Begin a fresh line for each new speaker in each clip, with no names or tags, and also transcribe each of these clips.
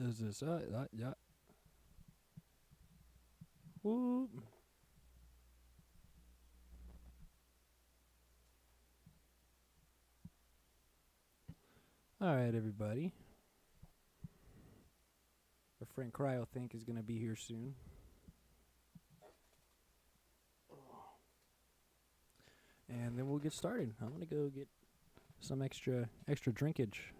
Is this yeah. Whoop. All right, everybody. Our friend CryoThink is gonna be here soon. And then we'll get started. I'm gonna go get some extra drinkage.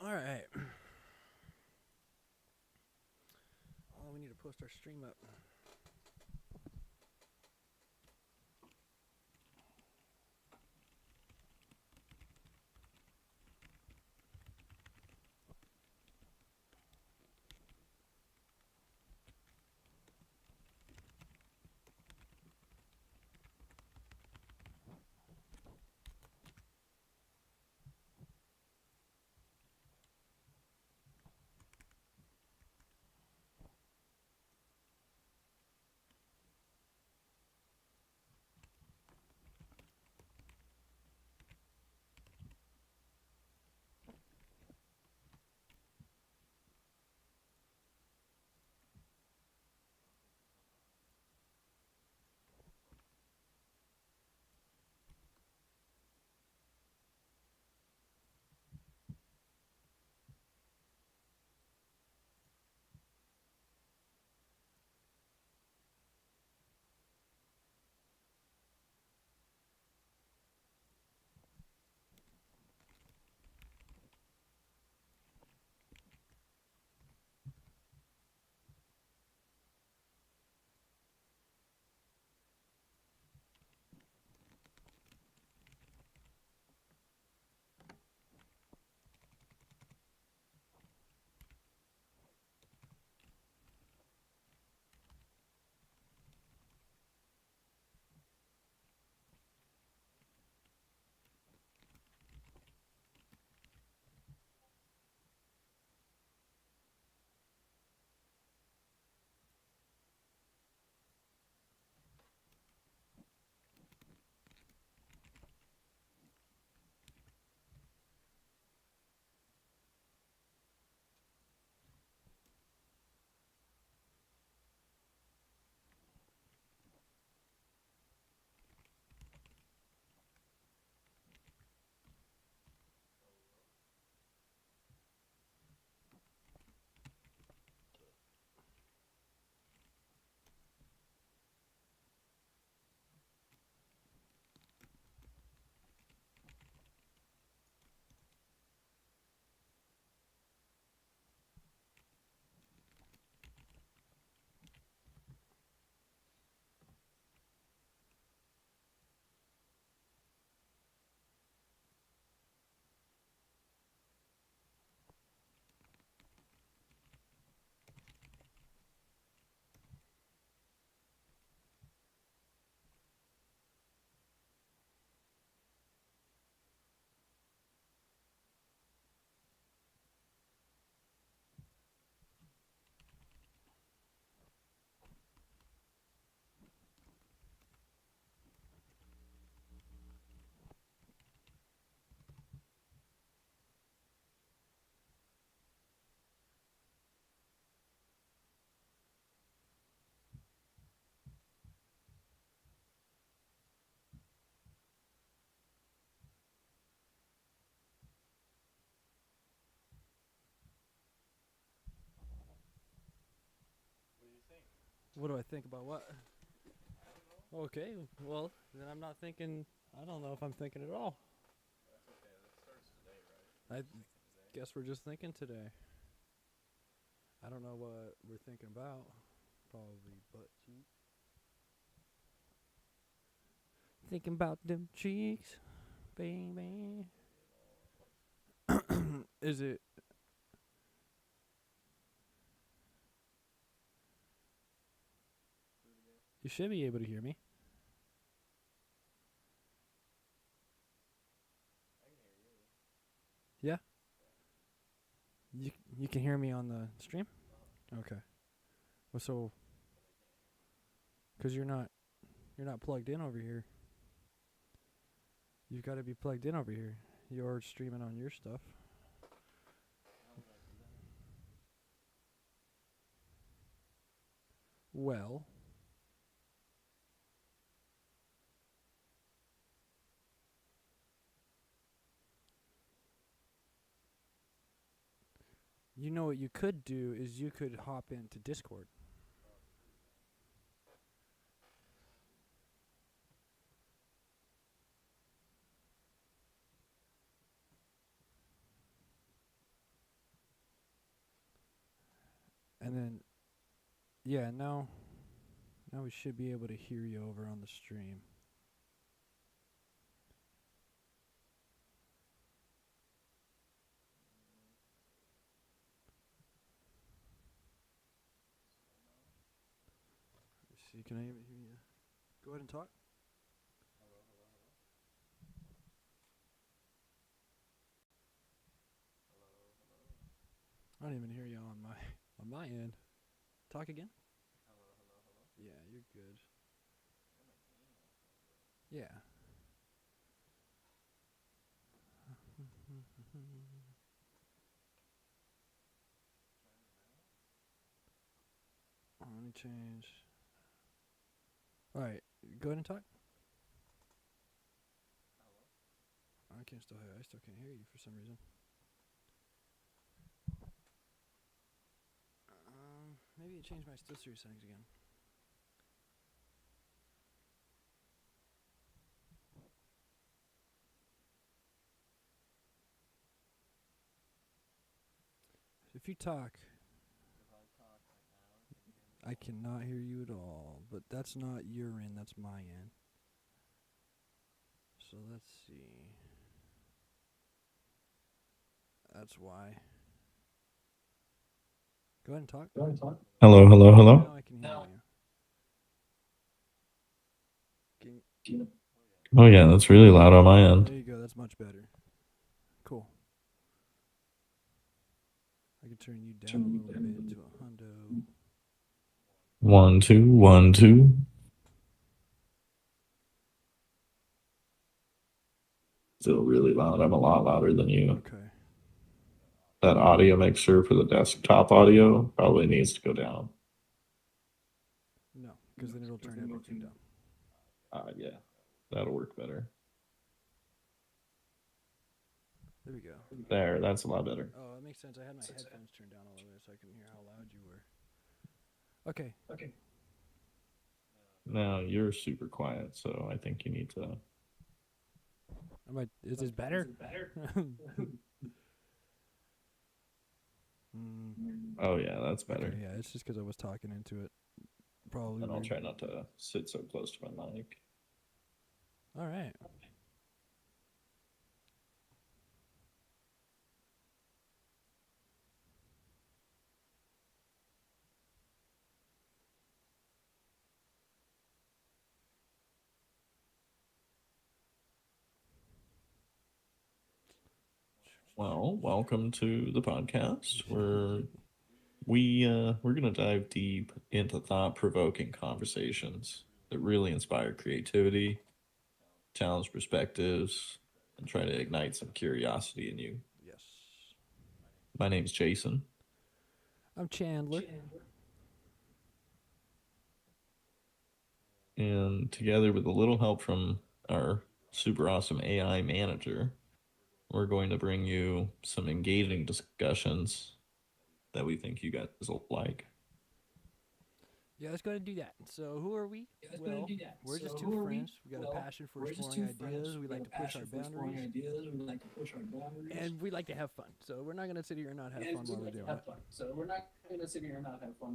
All right. Oh, we need to post our stream up. What do I think about what? Okay, well, then I'm not thinking. I don't know if I'm thinking at all. I guess we're just thinking today. I don't know what we're thinking about. Probably butt cheeks. Thinking about them cheeks, baby. Is it? You should be able to hear me. Yeah. You can hear me on the stream. Okay. Well, so because you're not plugged in over here. You've got to be plugged in over here. You're streaming on your stuff. Well, you know what you could do is you could hop into Discord. And then yeah, now we should be able to hear you over on the stream. Let's see, can I even hear you? Go ahead and talk. I don't even hear you on my end. Talk again. Yeah, you're good. Yeah. Let me change. All right, go ahead and talk. I still can't hear you for some reason. Maybe it changed my still series settings again. If you talk, I cannot hear you at all. But that's not your end, that's my end. So let's see. That's why. Go ahead and talk.
Hello, hello, hello.
Now I can hear you.
Oh yeah, that's really loud on my end.
There you go. That's much better. Cool. I can turn you down a little bit to a hundo.
1, 2, 1, 2. Still really loud. I'm a lot louder than you.
Okay.
That audio mixer for the desktop audio probably needs to go down.
No, because then it'll turn everything down.
Yeah, that'll work better.
There we go.
There, that's a lot better.
Oh, that makes sense. I had my headphones turned down a little bit so I couldn't hear how loud you were. Okay.
Now you're super quiet, so I think you need to.
Is this better?
Oh yeah, that's better.
Okay, yeah, it's just because I was talking into it. Probably.
And I'll try not to sit so close to my mic.
All right.
Well, welcome to the podcast where we're gonna dive deep into thought-provoking conversations that really inspire creativity, challenge perspectives, and try to ignite some curiosity in you.
Yes.
My name's Jason.
I'm Chandler.
And together with a little help from our super awesome AI manager, we're going to bring you some engaging discussions that we think you guys will like.
Yeah, let's go ahead and do that. So, who are we? Well, we're just two friends. We got a passion for exploring ideas. We like to push our boundaries. And we like to have fun. So, we're not going to sit here and not have fun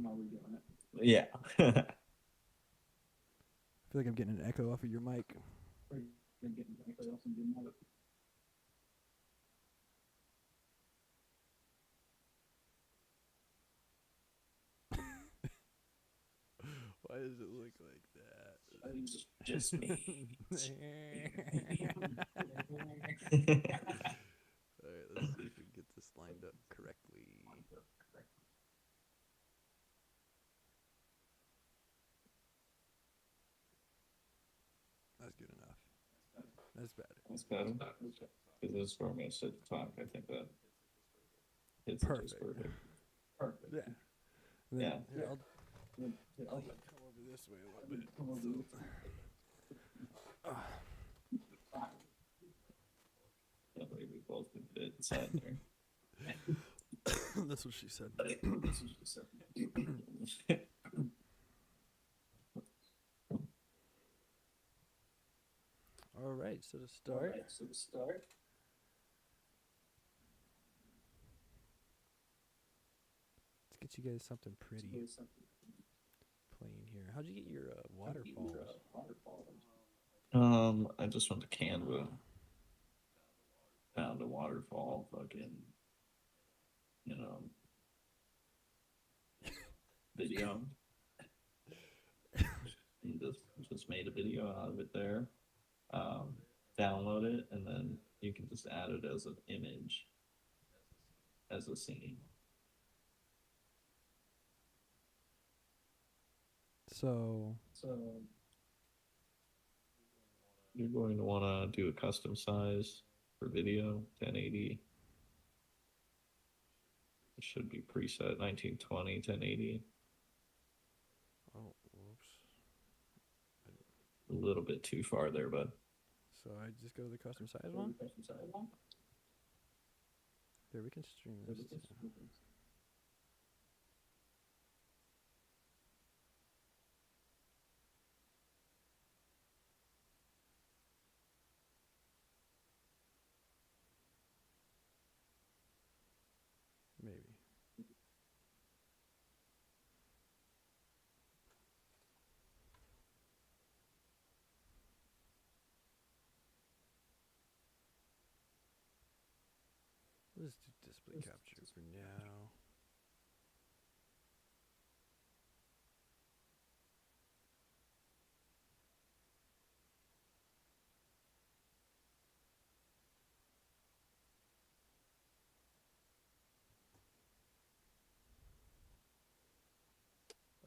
while we're doing it.
Yeah.
I feel like I'm getting an echo off of your mic. Why does it look like that?
Just me.
Alright, let's see if we can get this lined up correctly. That's good enough. That's better.
That's better. Because this is where I'm going to sit the talk. I think that it's
Perfect.
just perfect.
Yeah. And then,
Yeah.
Here, I'll come over this way a little bit.
I believe we both can fit inside there.
That's what she said. All right, so to start, let's get you guys something pretty plain here. How'd you get your waterfalls?
I just went to Canva, found a waterfall, fucking, video. And just made a video out of it there. Download it, and then you can just add it as an image, as a scene.
So
You're going to want to do a custom size for video, 1080. It should be preset 1920, 1080.
oh, whoops.
A little bit too far there, bud.
So I just go to the custom size one? There, we can stream this too. Maybe. Let's do display capture for now.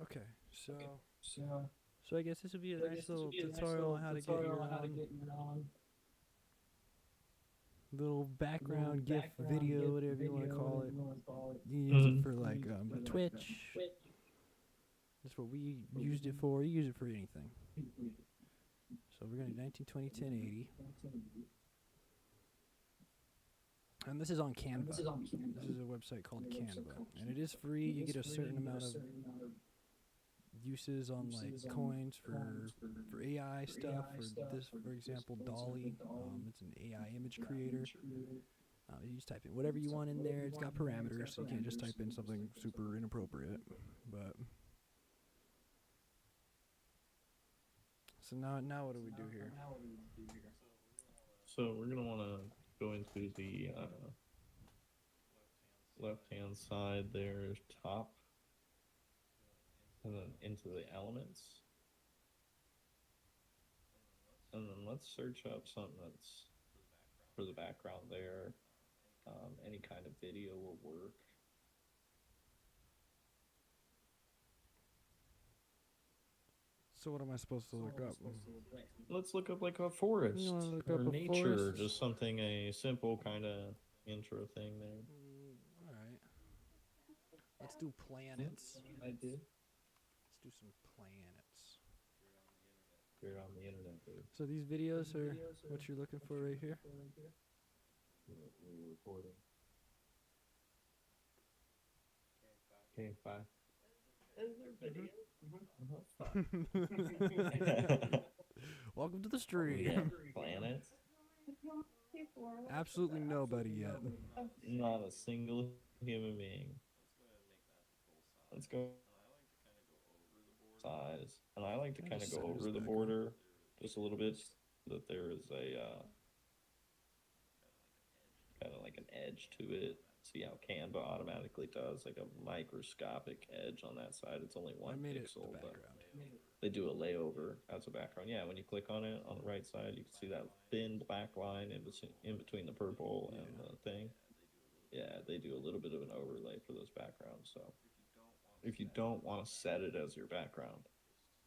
Okay, so I guess this would be a nice little tutorial on how to get your little background GIF video, whatever you want to call it. You can use it for like Twitch. That's what we used it for. You use it for anything. So we're going to 1920 1080. And this is on Canva. This is a website called Canva. And it is free. You get a certain amount of uses on like coins for AI stuff. For this, for example, Dolly. It's an AI image creator. You just type in whatever you want in there. It's got parameters, so you can't just type in something super inappropriate. But so now what do we do here?
So we're gonna want to go into the left-hand side there, top, and then into the elements, and then let's search up something that's for the background there. Any kind of video will work.
So what am I supposed to look up?
Let's look up like a forest
You wanna look
or
up a
nature,
forest?
just something, a simple kind of intro thing there.
All right. Let's do planets.
I did.
Let's do some planets.
You're on the internet, dude.
So these videos are what you're looking for right here?
We're recording. Okay, bye. Is there video? Oh, fuck.
Welcome to the
We got
stream.
planets.
Absolutely nobody yet.
Not a single human being. Let's go size. And I like to
Kinda
kind of
just
go
center this
over the
background.
border just a little bit so that there is a kind of like an edge to it. See how Canva automatically does like a microscopic edge on that side. It's only
I
one
made it
pixel,
the
but
background.
they do a layover as a background. Yeah, when you click on it on the right side, you can see that thin black line in between the purple and the thing. Yeah, they do a little bit of an overlay for those backgrounds. So if you don't want to set it as your background,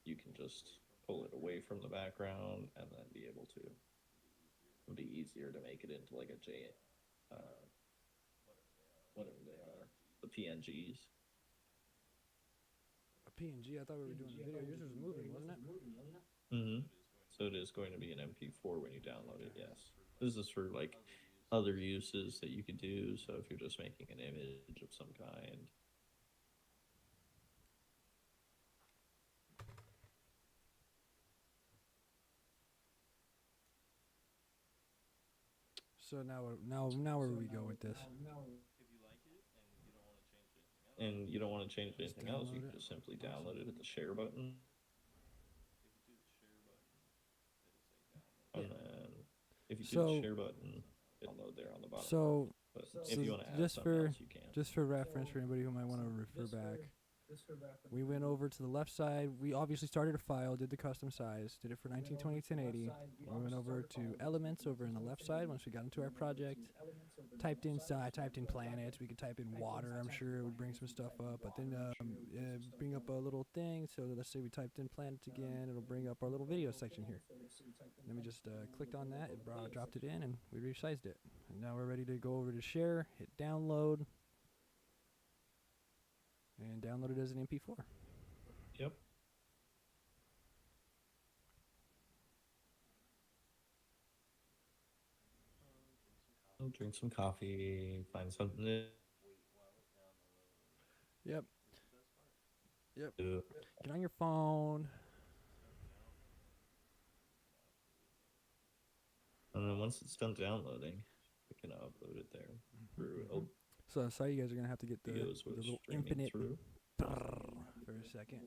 you can just pull it away from the background and then be able to. It'd be easier to make it into like a whatever they are, the PNGs.
A PNG? I thought we were doing a video. Yours was moving, wasn't it?
Mm-hmm. So it is going to be an MP4 when you download it. Yes. This is for like other uses that you could do. So if you're just making an image of some kind.
So now where do we go with this?
And you don't want to change
Just
anything else, you
download
can
it.
just simply download it at the share button. And then if you do the share button, download there on the bottom.
So,
But
so
if you want to add
just
something
for
else, you can.
just for reference for anybody who might want to refer back, we went over to the left side. We obviously started a file, did the custom size, did it for 1920 1080. We went over to elements over in the left side once we got into our project. Typed in planets. We could type in water. I'm sure it would bring some stuff up. But then bring up a little thing. So let's say we typed in planets again. It'll bring up our little video section here. And then we just clicked on that. It dropped it in, and we resized it. And now we're ready to go over to share, hit download, and download it as an MP4.
Yep. I'll drink some coffee, find something to
Yep.
do.
Get on your phone.
And then once it's done downloading, we can upload it there through
So I saw you guys are gonna have to get the
videos with
little
streaming
infinite
through.
for a second.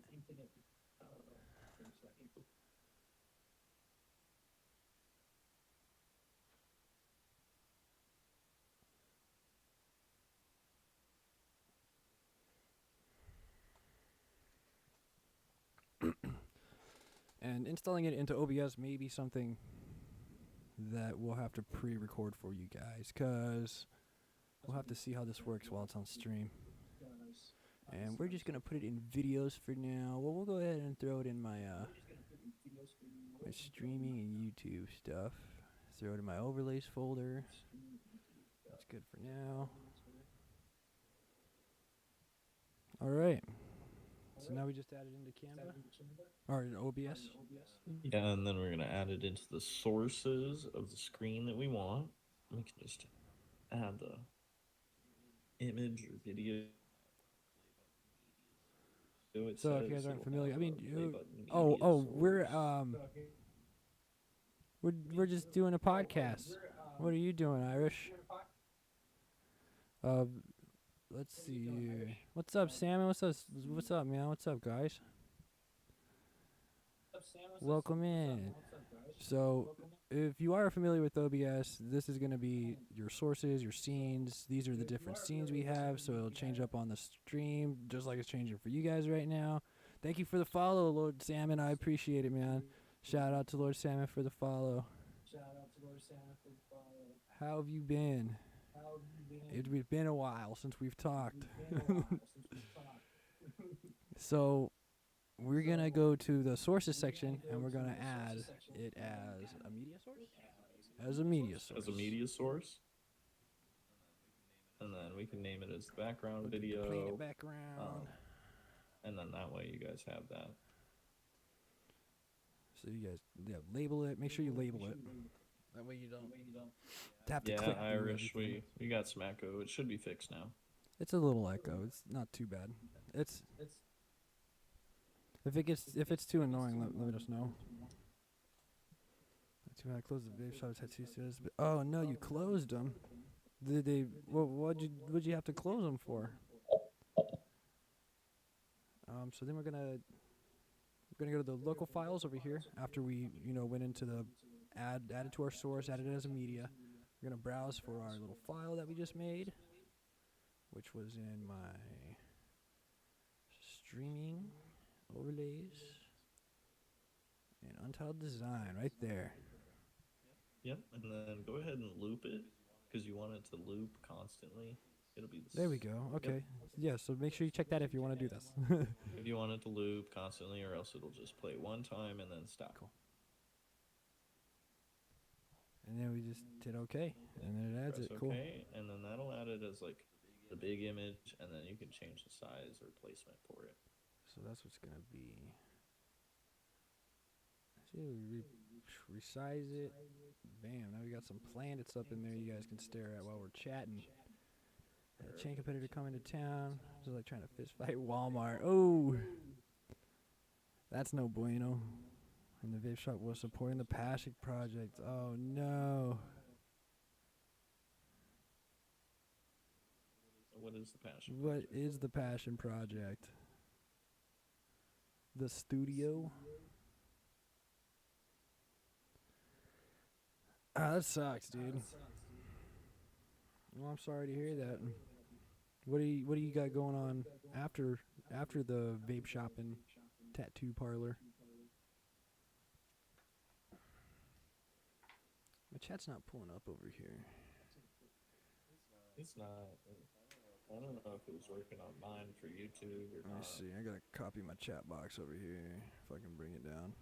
And installing it into OBS may be something that we'll have to pre-record for you guys, because we'll have to see how this works while it's on stream. And we're just gonna put it in videos for now. Well, we'll go ahead and throw it in my my streaming and YouTube stuff. Throw it in my overlays folder. That's good for now. All right. So now we just add it into Canva or in OBS.
Yeah, and then we're gonna add it into the sources of the screen that we want. We can just add the image or video.
So if you guys aren't familiar, I mean, we're just doing a podcast. What are you doing, Irish? Let's see here. What's up, Salmon? What's up, man? What's up, guys? Welcome in. So, if you are familiar with OBS, this is going to be your sources, your scenes. These are the different scenes we have, so it'll change up on the stream, just like it's changing for you guys right now. Thank you for the follow, Lord Salmon. I appreciate it, man. Shout out to Lord Salmon for the follow. How have you been? It's been a while since we've talked. So, we're going to go to the sources section, and we're going to add it as a media source? As a media source.
As a media source. And then we can name it as the background video.
Planet background.
And then that way you guys have that.
So you guys label it. Make sure you label it. That way you don't have to click.
Yeah, Irish, we got some echo. It should be fixed now.
It's a little echo. It's not too bad. It's If it's too annoying, let us know. Too bad I closed the vape shop tattoo studios. But oh no, you closed them. Did they? What'd you have to close them for? So then we're gonna go to the local files over here after we went into the added to our source, added it as a media. We're gonna browse for our little file that we just made, which was in my streaming overlays and untitled design right there.
Yep, and then go ahead and loop it because you want it to loop constantly. It'll be
There we go. Okay. Yeah, so make sure you check that if you want to do this.
if you want it to loop constantly, or else it'll just play one time and then stop.
Cool. And then we just hit OK, and then it adds
Press
it. Cool.
OK, and then that'll add it as like the big image, and then you can change the size or placement for it.
So that's what's gonna be. See, we resize it. Bam! Now we got some planets up in there you guys can stare at while we're chatting. Chain competitor coming to town. Just like trying to fist fight Walmart. Oh, that's no bueno. And the vape shop was supporting the Passion Project. Oh no.
What is the Passion
What
Project?
is the Passion Project? The studio? Ah, that sucks, dude. Well, I'm sorry to hear that. What do you got going on after the vape shop and tattoo parlor? My chat's not pulling up over here.
It's not. I don't know if it was working on mine for YouTube or
Let me
not.
see. I gotta copy my chat box over here if I can bring it down.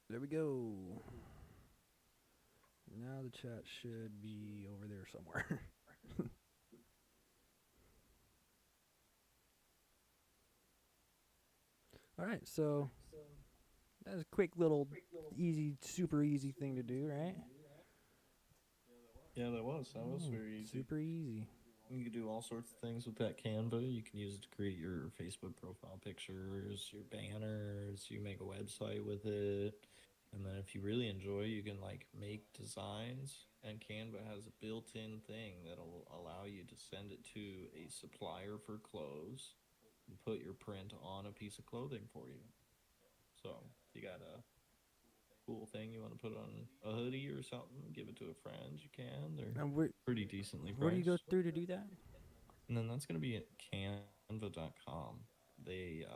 There we go. Now the chat should be over there somewhere. All right, so that's a quick little super easy thing to do, right?
Yeah, that was very easy.
Super easy.
You can do all sorts of things with that Canva. You can use it to create your Facebook profile pictures, your banners. You make a website with it. And then if you really enjoy, you can like make designs. And Canva has a built-in thing that'll allow you to send it to a supplier for clothes and put your print on a piece of clothing for you. So if you got a cool thing you want to put on a hoodie or something, give it to a friend, you can. They're pretty decently priced.
Where do you go through to do that?
And then that's going to be at canva.com. They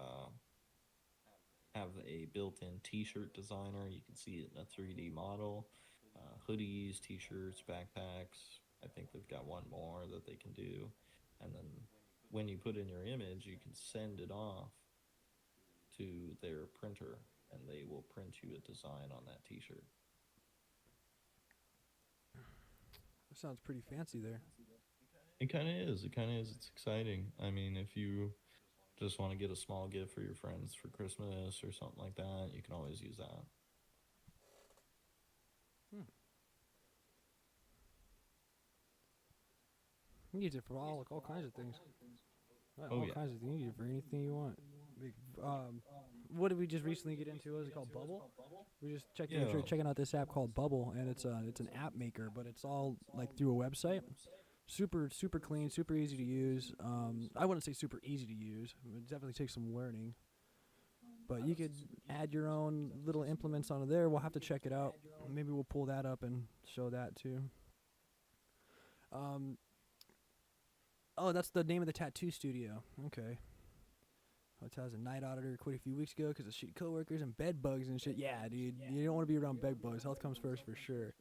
have a built-in t-shirt designer. You can see it in a 3D model. Hoodies, t-shirts, backpacks. I think they've got one more that they can do. And then when you put in your image, you can send it off to their printer, and they will print you a design on that t-shirt.
That sounds pretty fancy there.
It kind of is. It's exciting. I mean, if you just want to get a small gift for your friends for Christmas or something like that, you can always use that.
You use it for all kinds of things.
Oh,
All
yeah.
kinds of things. You use it for anything you want. What did we just recently get into? What is it called? Bubble? We just checking out this app called Bubble, and it's an app maker, but it's all like through a website. Super clean, super easy to use. I wouldn't say super easy to use. It definitely takes some learning. But you could add your own little implements onto there. We'll have to check it out. Maybe we'll pull that up and show that too. Oh, that's the name of the tattoo studio. Okay. It has a night auditor quit a few weeks ago because of shitty coworkers and bed bugs and shit. Yeah, dude. You don't want to be around bed bugs. Health comes first for sure.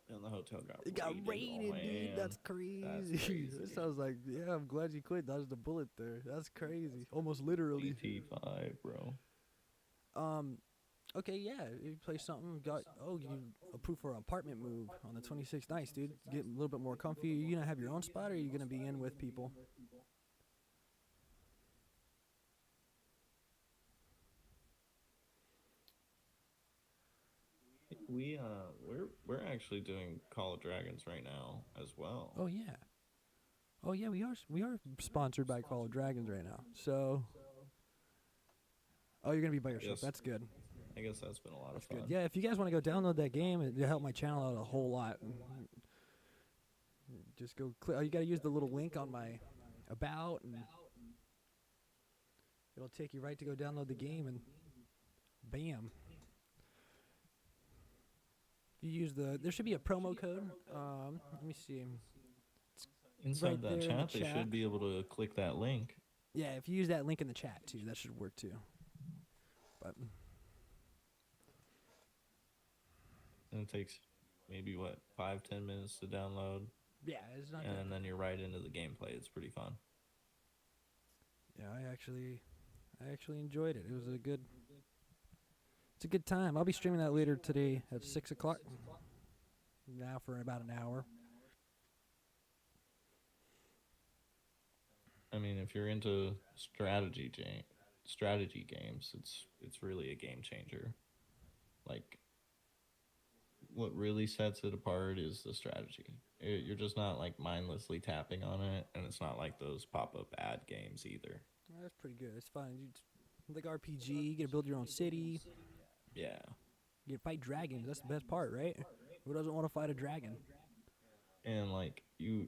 And the hotel got
It got
raided,
dude. That's crazy.
That's crazy.
That sounds like, yeah, I'm glad you quit. Dodged the bullet there. That's crazy. Almost literally.
PT5, bro.
Okay, yeah. You play something. You approved for an apartment move on the 26th. Nice, dude. Get a little bit more comfy. Are you going to have your own spot, or are you going to be in with people?
We're actually doing Call of Dragons right now as well.
Oh yeah. Oh yeah, we are sponsored by Call of Dragons right now. So, oh, you're gonna be by yourself.
Yes,
That's good.
I guess that's been a lot of
That's good.
fun.
Yeah, if you guys want to go download that game, it'll help my channel out a whole lot. Just go click. Oh, you gotta use the little link on my about, and it'll take you right to go download the game, and bam. You use there should be a promo code. Let me see. It's right
Inside that
there in the
chat, they
chat.
should be able to click that link.
Yeah, if you use that link in the chat too, that should work too. But
And it takes maybe what 5-10 minutes to download,
yeah, it's not that.
and then you're right into the gameplay. It's pretty fun.
Yeah, I actually enjoyed it. It was it's a good time. I'll be streaming that later today at 6 o'clock. Now for about an hour.
I mean, if you're into strategy games, it's really a game changer. Like, what really sets it apart is the strategy. You're just not like mindlessly tapping on it, and it's not like those pop-up ad games either.
That's pretty good. It's fun. Like RPG, you get to build your own city.
Yeah.
You get to fight dragons. That's the best part, right? Who doesn't want to fight a dragon?
And like you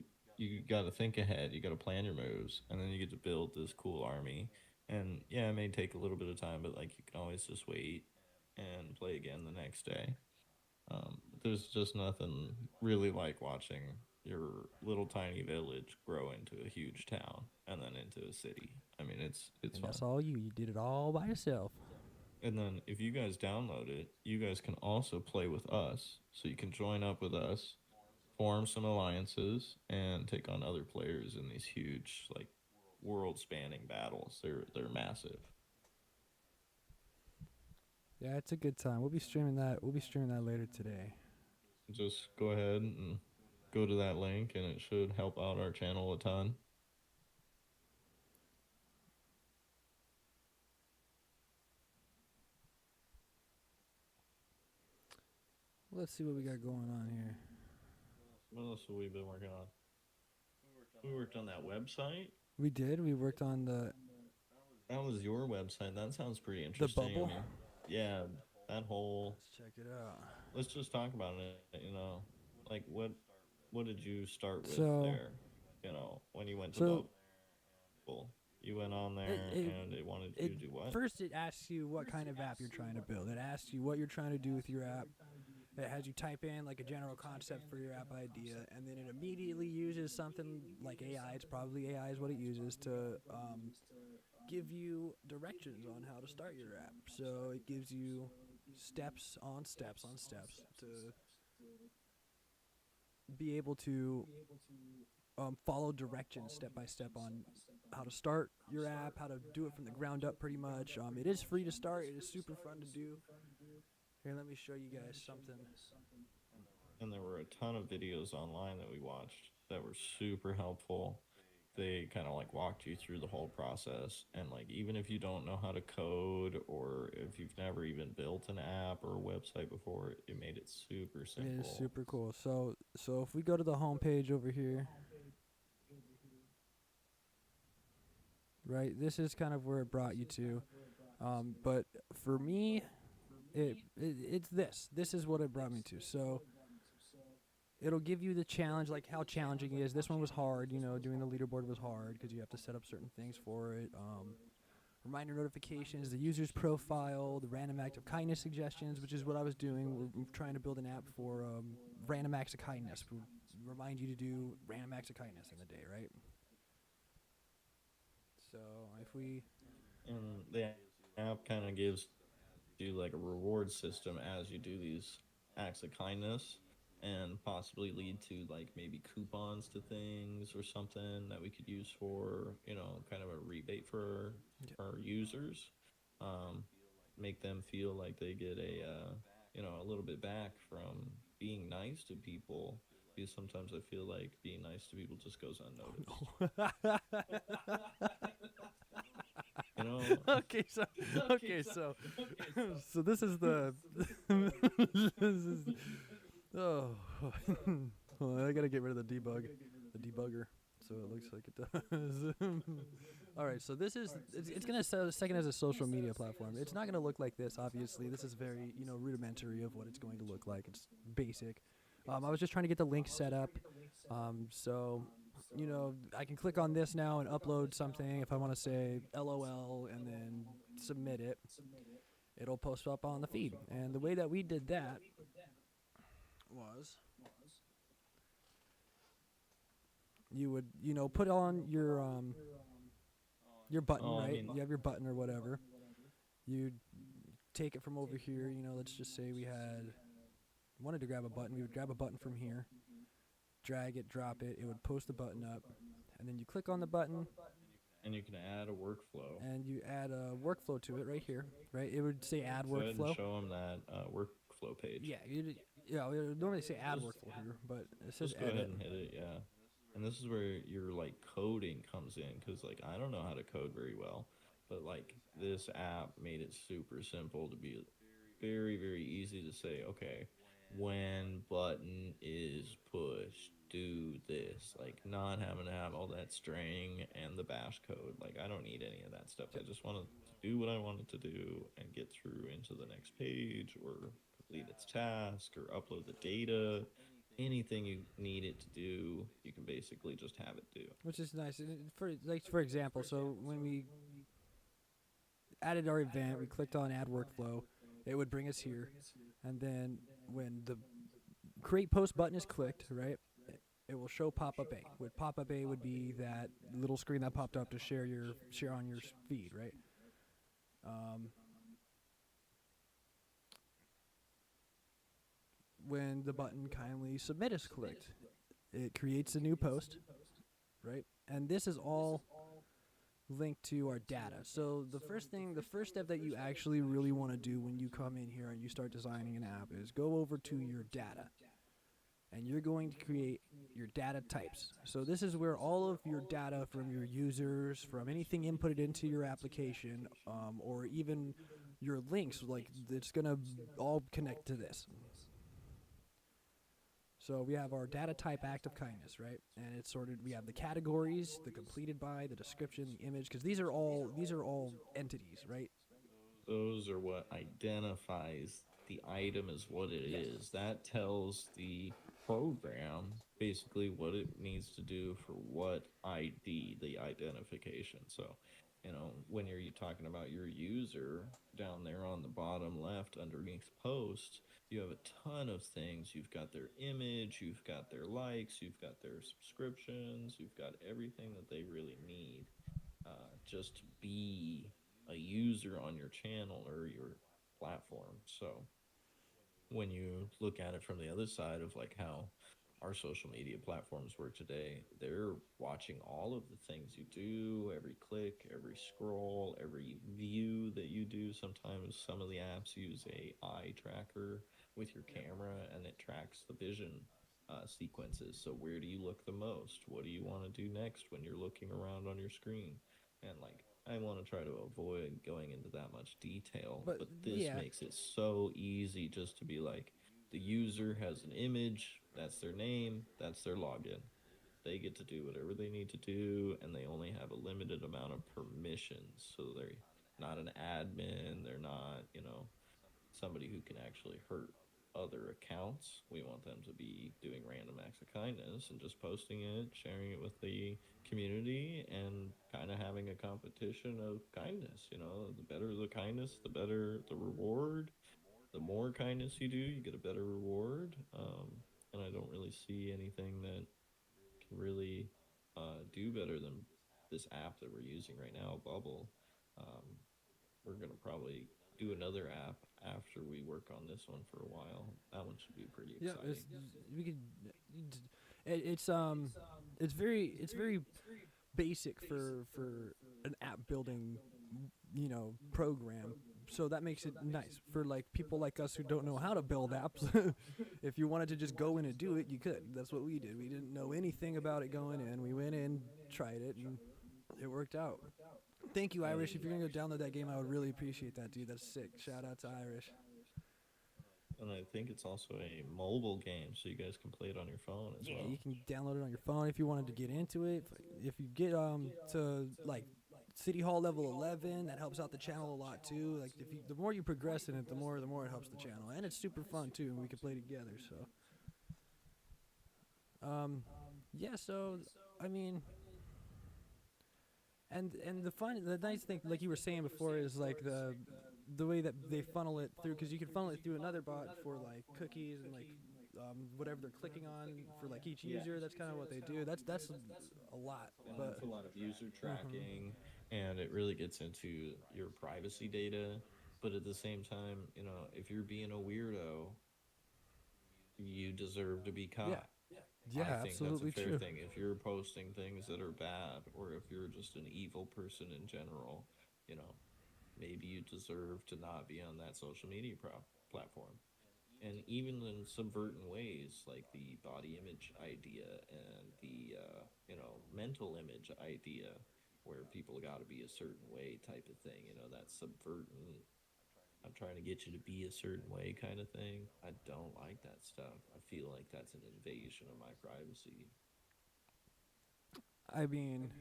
got to think ahead. You got to plan your moves, and then you get to build this cool army. And yeah, it may take a little bit of time, but like you can always just wait and play again the next day. There's just nothing really like watching your little tiny village grow into a huge town and then into a city. I mean, it's
And
fun.
that's all you. You did it all by yourself.
And then if you guys download it, you guys can also play with us. So you can join up with us, form some alliances, and take on other players in these huge like world-spanning battles. They're massive.
Yeah, it's a good time. We'll be streaming that. We'll be streaming that later today.
Just go ahead and go to that link, and it should help out our channel a ton.
Let's see what we got going on here.
What else have we been working on? We worked on that website.
We did. We worked on
That was your website. That sounds pretty
the
interesting.
bubble.
Yeah, that whole.
Let's check it out.
Let's just talk about it. Like what did you start with
So,
there? When you went to
so
bubble, you went on there
it,
and it wanted you to do what?
first it asks you what kind of app you're trying to build. It asks you what you're trying to do with your app. It has you type in like a general concept for your app idea, and then it immediately uses something like AI. It's probably AI is what it uses to give you directions on how to start your app. So it gives you steps on steps on steps to be able to follow directions step by step on how to start your app, how to do it from the ground up pretty much. It is free to start. It is super fun to do. Here, let me show you guys something.
And there were a ton of videos online that we watched that were super helpful. They kind of like walked you through the whole process, and like even if you don't know how to code or if you've never even built an app or a website before, it made it super simple.
It is super cool. So if we go to the home page over here, right, this is kind of where it brought you to. But for me, it's this. This is what it brought me to. So it'll give you the challenge, like how challenging it is. This one was hard, doing the leaderboard was hard because you have to set up certain things for it. Reminder notifications, the user's profile, the random act of kindness suggestions, which is what I was doing. We're trying to build an app for random acts of kindness. We remind you to do random acts of kindness in the day, right? So if we...
And the app kind of gives you like a reward system as you do these acts of kindness, and possibly lead to like maybe coupons to things or something that we could use for kind of a rebate for our users. Make them feel like they get a little bit back from being nice to people, because sometimes I feel like being nice to people just goes unnoticed. You know,
Okay, so okay, so so this is the this is oh well, I gotta get rid of the debugger, so it looks like it does. All right, so this is it's gonna second as a social media platform. It's not gonna look like this, obviously. This is very rudimentary of what it's going to look like. It's basic. I was just trying to get the link set up, so I can click on this now and upload something if I want to say LOL and then submit it. It'll post up on the feed. And the way that we did that was you would, put on your button,
Oh, I
right?
mean-
You have your button or whatever. You take it from over here, let's just say we wanted to grab a button. We would grab a button from here, drag it, drop it. It would post the button up. And then you click on the button.
and you can add a workflow.
And you add a workflow to it right here, right? It would say add
Go ahead
workflow.
and show them that workflow page.
Yeah, it would normally say add workflow here, but it says
Just go ahead
edit.
and hit it, yeah. And this is where your like coding comes in, because like I don't know how to code very well, but like this app made it super simple to be very, very easy to say, okay, when button is pushed, do this. Like not having to have all that string and the bash code. Like I don't need any of that stuff. I just wanted to do what I wanted to do and get through into the next page or complete its task or upload the data. Anything you need it to do, you can basically just have it do.
Which is nice. And for example, so when we added our event, we clicked on add workflow, it would bring us here, and then when the create post button is clicked, right, it will show pop-up A. With pop-up A would be that little screen that popped up to share on your feed, right? When the button kindly submit is clicked, it creates a new post, right? And this is all linked to our data. So the first step that you actually really want to do when you come in here and you start designing an app is go over to your data. And you're going to create your data types. So this is where all of your data from your users, from anything inputted into your application, or even your links, like it's going to all connect to this. So we have our data type act of kindness, right? And it's sorted. We have the categories, the completed by, the description, the image, because these are all entities, right?
Those are what identifies the item as what it is. That tells the program basically what it needs to do for what ID, the identification. So, when you're talking about your user down there on the bottom left underneath post, you have a ton of things. You've got their image, you've got their likes, you've got their subscriptions, you've got everything that they really need just to be a user on your channel or your platform. So when you look at it from the other side of like how our social media platforms work today, they're watching all of the things you do, every click, every scroll, every view that you do. Sometimes some of the apps use a eye tracker with your camera, and it tracks the vision sequences. So where do you look the most? What do you want to do next when you're looking around on your screen? And like I want to try to avoid going into that much detail, but this makes it so easy just to be like, the user has an image, that's their name, that's their login. They get to do whatever they need to do, and they only have a limited amount of permissions. So they're not an admin, they're not, somebody who can actually hurt other accounts. We want them to be doing random acts of kindness and just posting it, sharing it with the community, and kind of having a competition of kindness. The better the kindness, the better the reward. The more kindness you do, you get a better reward. And I don't really see anything that can really do better than this app that we're using right now, Bubble. We're going to probably do another app after we work on this one for a while. That one should be pretty exciting.
It's very basic for an app building, program. So that makes it nice for like people like us who don't know how to build apps. If you wanted to just go in and do it, you could. That's what we did. We didn't know anything about it going in. We went in, tried it, and it worked out. Thank you, Irish. If you're gonna go download that game, I would really appreciate that, dude. That's sick. Shout out to Irish.
And I think it's also a mobile game, so you guys can play it on your phone as
Yeah,
well.
you can download it on your phone if you wanted to get into it. If you get to like City Hall level 11, that helps out the channel a lot too. Like the more you progress in it, the more it helps the channel, and it's super fun too. And we can play together. So, yeah. So I mean, and the nice thing, like you were saying before, is like the way that they funnel it through, because you can funnel it through another bot for like cookies and like whatever they're clicking on for like each user. That's kind of what they do. That's a lot.
And
But
it's a lot of user tracking, and it really gets into your privacy data. But at the same time, if you're being a weirdo, you deserve to be
yeah,
caught.
yeah,
I think that's a
absolutely
fair
true.
thing. If you're posting things that are bad, or if you're just an evil person in general, you know, maybe you deserve to not be on that social media platform. And even in subverting ways, like the body image idea and the mental image idea, where people got to be a certain way type of thing. That subverting. I'm trying to get you to be a certain way kind of thing. I don't like that stuff. I feel like that's an invasion of my privacy.
I mean,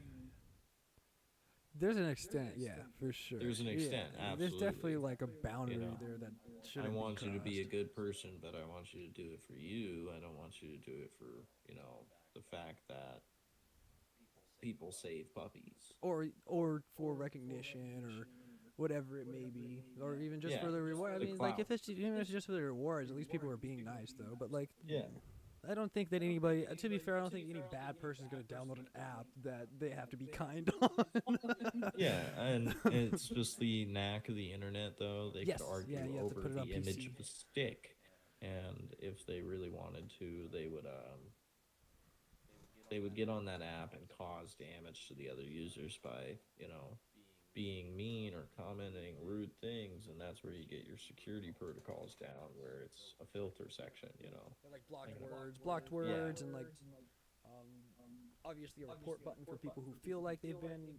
there's an extent, yeah, for sure.
There's an extent,
yeah, there's definitely
absolutely.
like a boundary
You know,
there that
I
shouldn't be
want you to be a
crossed.
good person, but I want you to do it for you. I don't want you to do it for, the fact that people save puppies.
Or for recognition or whatever it may be, or even just
Yeah,
for the reward. I
the
mean, like
clout.
if it's even if it's just for the rewards, at least people are being nice though. But like,
Yeah.
I don't think that anybody. To be fair, I don't think any bad person is gonna download an app that they have to be kind on.
Yeah, and it's just the knack of the internet, though. They could
Yes, yeah,
argue
you have to
over
put it on
the image
PC.
of a stick, and if they really wanted to, they would get on that app and cause damage to the other users by, being mean or commenting rude things, and that's where you get your security protocols down, where it's a filter section.
Like blocked
Like,
blocked
yeah,
words, and like um, obviously a report button for people who feel like they've been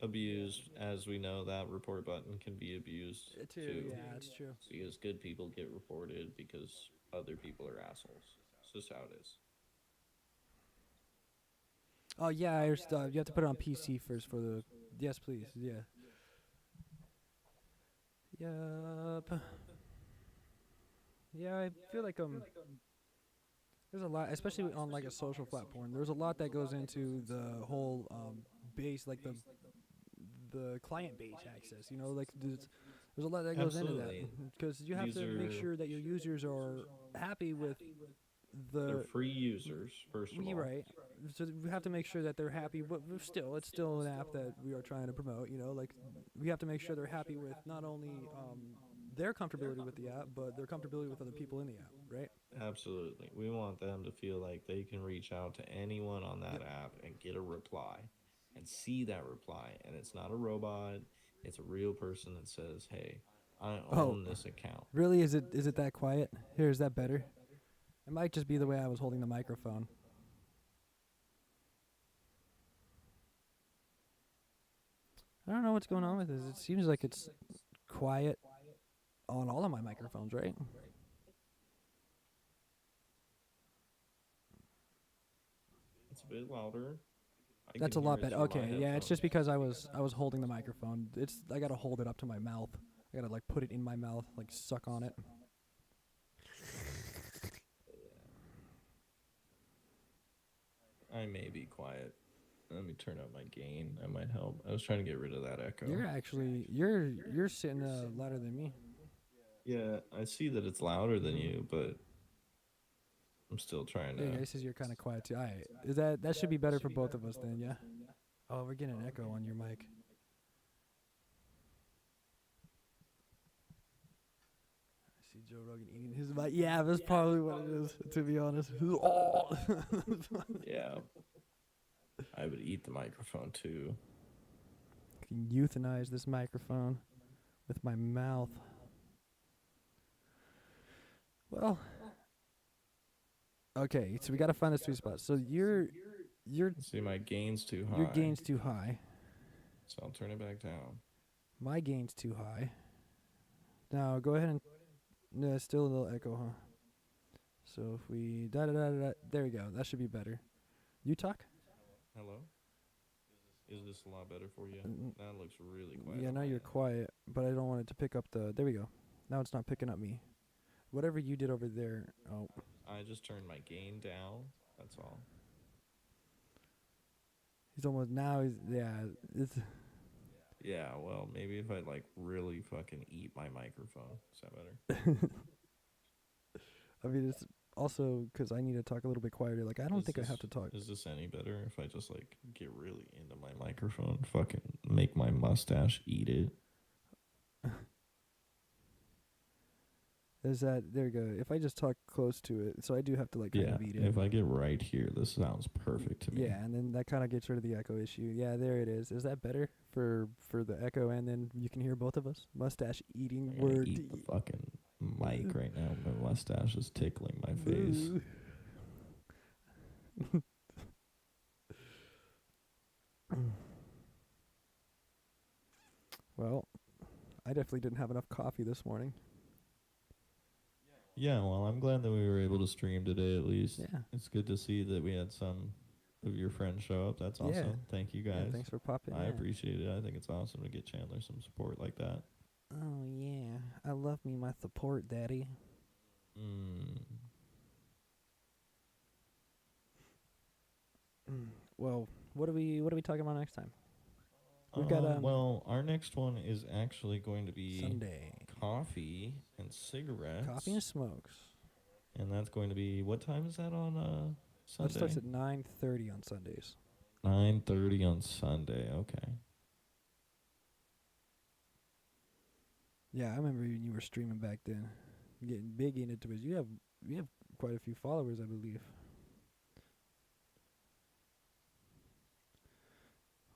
abused. As we know, that report button can be abused
too.
too,
Yeah, it's true.
because good people get reported because other people are assholes. It's just how it is.
Oh yeah, I understand. You have to put it on PC first for the. Yes, please. Yeah. Yup. Yeah, I feel like there's a lot, especially on like a social platform. There's a lot that goes into the whole base, like the client base access. Like there's a lot that goes into that,
Absolutely.
because you have
These
to make
are
sure that your users are happy with
they're
the.
free users, first of
You're
all.
right. So we have to make sure that they're happy, but it's still an app that we are trying to promote. Like we have to make sure they're happy with not only their comfortability with the app, but their comfortability with other people in the app, right?
Absolutely. We want them to feel like they can reach out to anyone on that
Yep.
app and get a reply and see that reply. And it's not a robot, it's a real person that says, hey, I
Oh,
own this account.
really? Is it that quiet? Here, is that better? It might just be the way I was holding the microphone. I don't know what's going on with this. It seems like it's quiet on all of my microphones, right?
It's a bit louder. I
That's a
can hear
lot
it
better.
through my
Okay, yeah, it's just
headphones.
because I was holding the microphone. I gotta hold it up to my mouth. I gotta like put it in my mouth, like suck on it.
I may be quiet. Let me turn up my gain. That might help. I was trying to get rid of that echo.
You're sitting louder than me.
Yeah, I see that it's louder than you, but I'm still trying
Yeah,
to.
it says you're kind of quiet too. Alright, that should be better for both of us then, yeah. Oh, we're getting an echo on your mic. I see Joe Rogan eating his mic. Yeah, that's probably what it is, to be honest.
Yeah. I would eat the microphone too.
Can euthanize this microphone with my mouth. Well, okay, so we gotta find a sweet spot. So your
See, my gain's too high.
your gain's too high.
So I'll turn it back down.
My gain's too high. Now go ahead and no, it's still a little echo, huh? So if we there we go. That should be better. You talk?
Hello? Is this a lot better for you?
N-
That looks really quiet.
Yeah,
on
now
my
you're
end.
quiet, but I don't want it to pick up the. There we go. Now it's not picking up me. Whatever you did over there. Oh,
I just turned my gain down. That's all.
he's almost now. He's yeah. It's
Yeah, well, maybe if I like really fucking eat my microphone. Is that better?
I mean, it's also because I need to talk a little bit quieter. Like, I don't think I have to talk.
Is this any better if I just like get really into my microphone, fucking make my mustache eat it?
Is that there? You go. If I just talk close to it, so I do have to like kind
Yeah,
of eat it.
if I get right here, this sounds perfect to me.
Yeah, and then that kind of gets rid of the echo issue. Yeah, there it is. Is that better for the echo? And then you can hear both of us. Mustache eating
I'm gonna
word.
eat the fucking mic right now. My mustache is tickling my face.
Well, I definitely didn't have enough coffee this morning.
Yeah, well, I'm glad that we were able to stream today at least.
Yeah.
It's good to see that we had some of your friends show up. That's awesome.
Yeah.
Thank you
Yeah,
guys.
thanks for popping.
I
Yeah.
appreciate it. I think it's awesome to get Chandler some support like that.
Oh yeah, I love me my support, daddy.
Mm.
Well, what are we talking about next time? We've got
Well, our next one is actually going to be
Sunday
coffee and cigarettes.
coffee and smokes.
And that's going to be, what time is that on
That
Sunday?
starts at 9:30 on Sundays.
9:30 on Sunday. Okay.
Yeah, I remember when you were streaming back then, getting big into it. You have quite a few followers, I believe.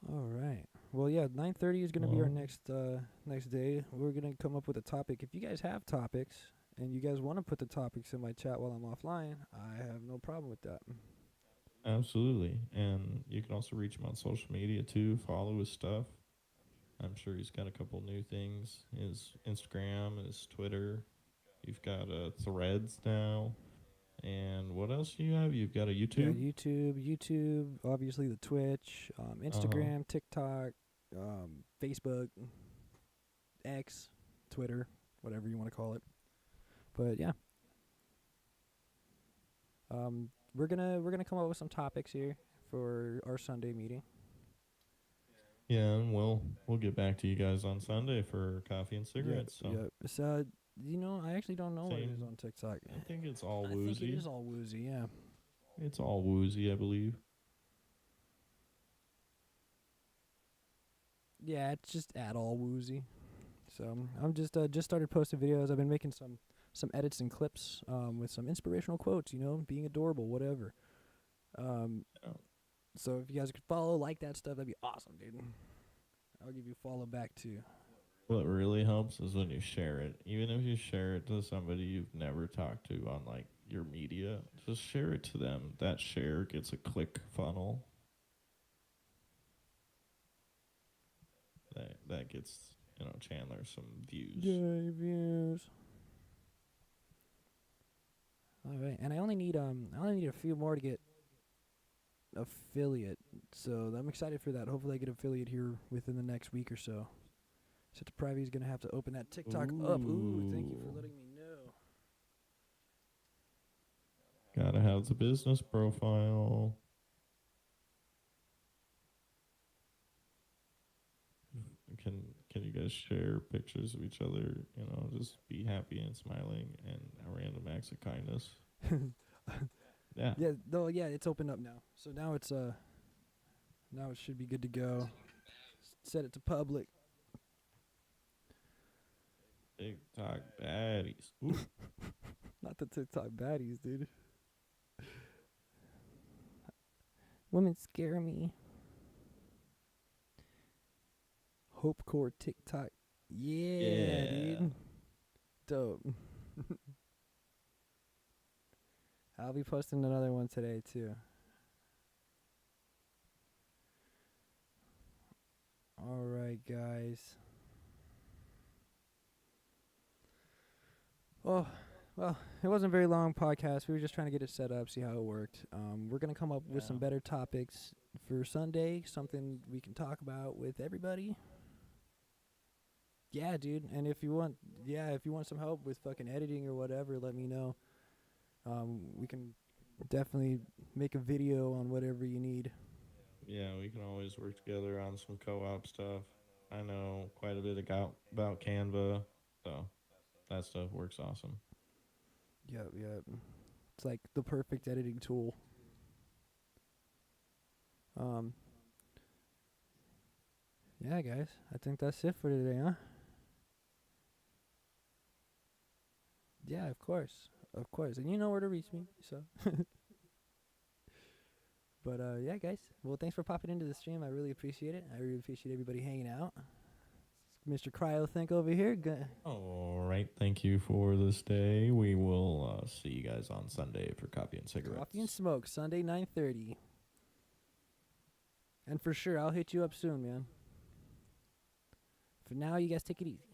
All right. Well, yeah, 9:30 is gonna be our
Well-
next day. We're gonna come up with a topic. If you guys have topics and you guys want to put the topics in my chat while I'm offline, I have no problem with that.
Absolutely. And you can also reach him on social media too. Follow his stuff. I'm sure he's got a couple new things. His Instagram, his Twitter. You've got Threads now. And what else do you have? You've got a
Yeah,
YouTube?
YouTube, obviously the Twitch, Instagram, TikTok, Facebook, X, Twitter, whatever you want to call it. But yeah, we're gonna come up with some topics here for our Sunday meeting.
Yeah, and we'll get back to you guys on Sunday for coffee and cigarettes.
Yeah,
So
yeah. So, I actually don't know what it is
Same.
on TikTok.
I think it's all
I think it
Woozi.
is all Woozi, yeah.
It's all Woozi, I believe.
Yeah, it's just at all Woozi. So I'm just started posting videos. I've been making some edits and clips with some inspirational quotes, being adorable, whatever.
Yeah.
So if you guys could follow, like that stuff, that'd be awesome, dude. I'll give you a follow back too.
What really helps is when you share it. Even if you share it to somebody you've never talked to on like your media, just share it to them. That share gets a click funnel. That gets, Chandler some views.
Yay, views. All right, and I only need a few more to get affiliate. So I'm excited for that. Hopefully I get affiliate here within the next week or so. Except Privy's gonna have to open that TikTok up. Ooh, thank you for letting me know.
Gotta have the business profile. Can you guys share pictures of each other? Just be happy and smiling and a random acts of kindness. Yeah.
Yeah, though. Yeah, it's opened up now. So now it's now it should be good to go. Set it to public.
TikTok baddies. Ooh.
Not the TikTok baddies, dude. Women scare me. Hopecore TikTok. Yeah, dude. Dope. I'll be posting another one today too. All right. guys. Oh, well, it wasn't a very long podcast. We were just trying to get it set up, see how it worked. We're gonna come up with some better topics for Sunday, something we can talk about with everybody. Yeah, dude. And if you want some help with fucking editing or whatever, let me know. We can definitely make a video on whatever you need.
Yeah, we can always work together on some co-op stuff. I know quite a bit about Canva, so that stuff works awesome.
Yep. It's like the perfect editing tool. Yeah, guys. I think that's it for today, huh? Yeah, of course. Of course. And you know where to reach me, so. But, yeah, guys. Well, thanks for popping into the stream. I really appreciate it. I really appreciate everybody hanging out. Mr. CryoThink over here.
All right. Thank you for this day. We will see you guys on Sunday for Coffee and Cigarettes.
Coffee and Smoke, Sunday, 9:30. And for sure, I'll hit you up soon, man. For now, you guys take it easy.